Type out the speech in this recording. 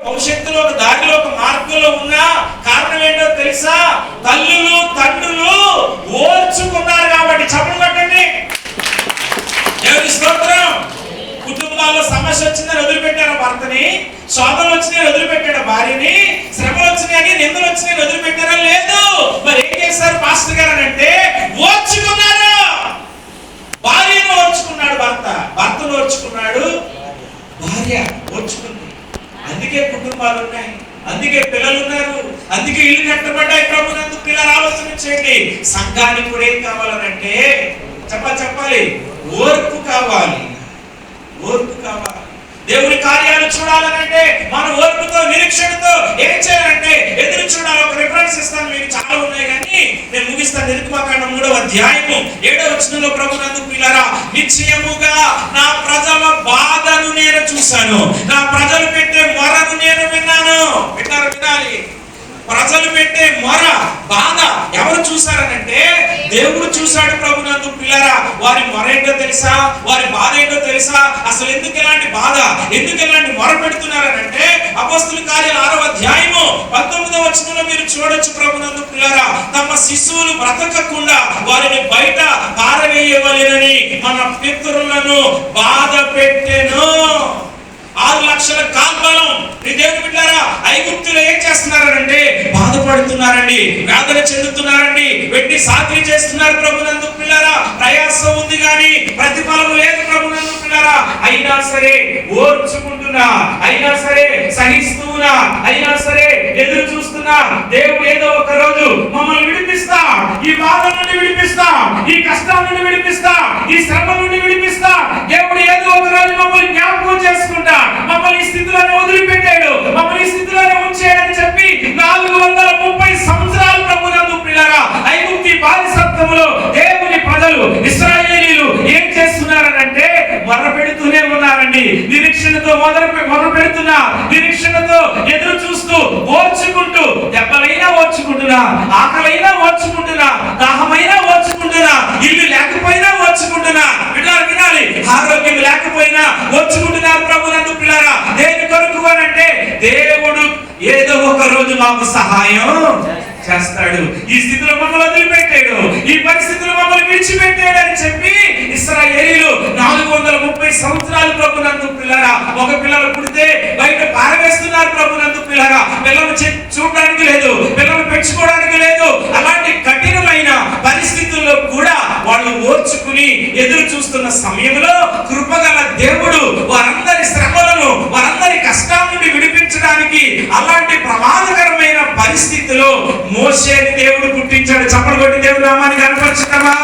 భవిష్యత్తులో ఒక దారిలో ఒక మార్గంలో ఉన్నా కారణం ఏంటో తెలుసా? తల్లులు తండ్రులు ఓర్చుకున్నారు కాబట్టి. చప్పట్లు కొట్టండి. దేవుని స్తోత్రం. కుటుంబాల్లో సమస్య వచ్చిందని వదిలిపెట్టారు భర్తని, శోధనలు వచ్చినాయని వదిలిపెట్టాడు భార్యని, శ్రమలు వచ్చినాయని నిందలు వచ్చినాయని వదిలిపెట్టారా? లేదు. మరి ఏం చేశారు పాస్టర్ గారు అంటే ఓర్చుకున్నారు. భార్యను ఓర్చుకున్నాడు భర్త, భర్తను ఓర్చుకున్నాడు భార్య, ఓర్చుకుంది. అందుకే కుటుంబాలు ఉన్నాయి, అందుకే పిల్లలు ఉన్నారు, అందుకే ఇల్లు కట్టబడ్డాయి. ప్రభునందు పిల్లలు ఆలోచన చేయండి. సంఘానికి కూడా ఏం కావాలనంటే చెప్పాలి, ఓర్పు కావాలి, ఓర్పు కావాలి. దేవుని కార్యాలు చూడాలనంటే మన ఓర్పుతో నిరీక్షణతో ఏం చేయాలంటే ఎదురు చూడాలి. ఒక రిఫరెన్స్ ఇస్తాను, మీకు చాలా ఉన్నాయి కానీ నేను ముగిస్తాను. నిర్గమకాండం 3వ అధ్యాయము 7వ వచనంలో ప్రభునందు పిల్లరా, నిశ్చయముగా నా ప్రజల బాధను నేను చూశాను, నా ప్రజలు పెట్టే మొరను నేను విన్నాను. వినాలి. ప్రజలు పెట్టే మొర బాధ ఎవరు చూశారనంటే దేవుడు చూశాడు. ప్రభునందు పిల్లరా, వారి మొర ఏంటో తెలుసా? వారి బాధ ఏంటో తెలుసా? అసలు ఎందుకు ఇలాంటి బాధ, ఎందుకు ఇలాంటి మొర పెడుతున్నారనంటే అపోస్తలుల కార్యాలు 6వ అధ్యాయము 19వ వచనంలో మీరు చూడొచ్చు. ప్రభునందు పిల్లరా, తమ శిశువులు బ్రతకకుండా వారిని బయట పారవేయవలెనని మన పితరులను బాధ పెట్టెను. 6 లక్షల కాల్బలం. దేవుని బిడ్డలారా, ఐగుప్తులు ఏం చేస్తున్నారంటే బాధపడుతున్నారండి, వేదన చెందుతున్నారండి, వెట్టి సాకిరీ చేస్తున్నారు. ప్రభునందు పిల్లరా, ప్రయాసం ఉంది కానీ ప్రతిఫలం లేదు. ప్రభునందు పిల్లరా, అయినా సరే ఓర్చుకుంటున్నా, అయినా సరే సహిస్తున్నా, అయినా సరే ఎదురు చూస్తున్నా. దేవుడు ఏదో ఒక రోజు మమ్మల్ని విడిపిస్తా, ఈ బాధ నుండి విడిపిస్తా, ఈ కష్టం నుండి విడిపిస్తా, ఈ శ్రమ నుండి విడిపిస్తా. దేవుడు ఏదో ఒక రోజు మమ్మల్ని జ్ఞాపకం చేసుకుంటా, మమ్మల్ని ఈ స్థితిలోనే వదిలిపెట్టాడు, మమ్మల్ని ఈ స్థితిలోనే ఉంచాడని చెప్పి 430 సంవత్సరాలు ప్రభునందు పిల్లరా ఐగుప్తు బానిసత్వములో దేవుని ప్రజలు ఇశ్రాయేలీయులు ఏం చేస్తున్నారనంటే మొర పెడుతూనే ఉన్నారండి. నిరీక్షణతో మొదలు పెడుతున్నా, నిరీక్షణతో ఎదురు చూస్తూ ఓర్చుకుంటూ, దెబ్బలైనా ఓర్చుకుంటున్నా, ఆకలైనా ఓర్చుకుంటున్నా, దాహమైనా ఓర్చుకుంటున్నా, ఇల్లు లేకపోయినా ఓర్చుకుంటున్నా. వినాలి, ఆరోగ్యం లేకపోయినా ఓర్చుకుంటున్నారు. ప్రభునందు పిల్లరా, దేని కొరకు అంటే దేవుడు ఏదో ఒక రోజు మాకు సహాయం చేస్తాడు. ఈ స్థితిలో మమ్మల్ని వదిలిపెట్టాడు, ఈ పరిస్థితిలో మమ్మల్ని విడిచిపెట్టాడు అని చెప్పి ఇశ్రాయేలీయులు 430 సంవత్సరాలు ప్రభునందు పిల్లరా ఒక పిల్లలు పుడితే బయట పారవేస్తున్నారు. ప్రభునందు పిల్లరా, పిల్లలు చూడడానికి లేదు, పిల్లలు పెంచుకోవడానికి లేదు. అలాంటి కఠినమైన పరిస్థితుల్లో కూడా వాళ్ళు ఓర్చుకుని ఎదురు చూస్తున్న సమయంలో కృపగల దేవుడు వారందరి శ్రమలను, వారందరి కష్టాల నుండి విడిపించడానికి అలాంటి ప్రమాదకరమైన పరిస్థితిలో మోషేని దేవుడు పుట్టించాడు. చప్పట్లు కొట్టి దేవుడు నామాన్ని కనపరుచుతామా?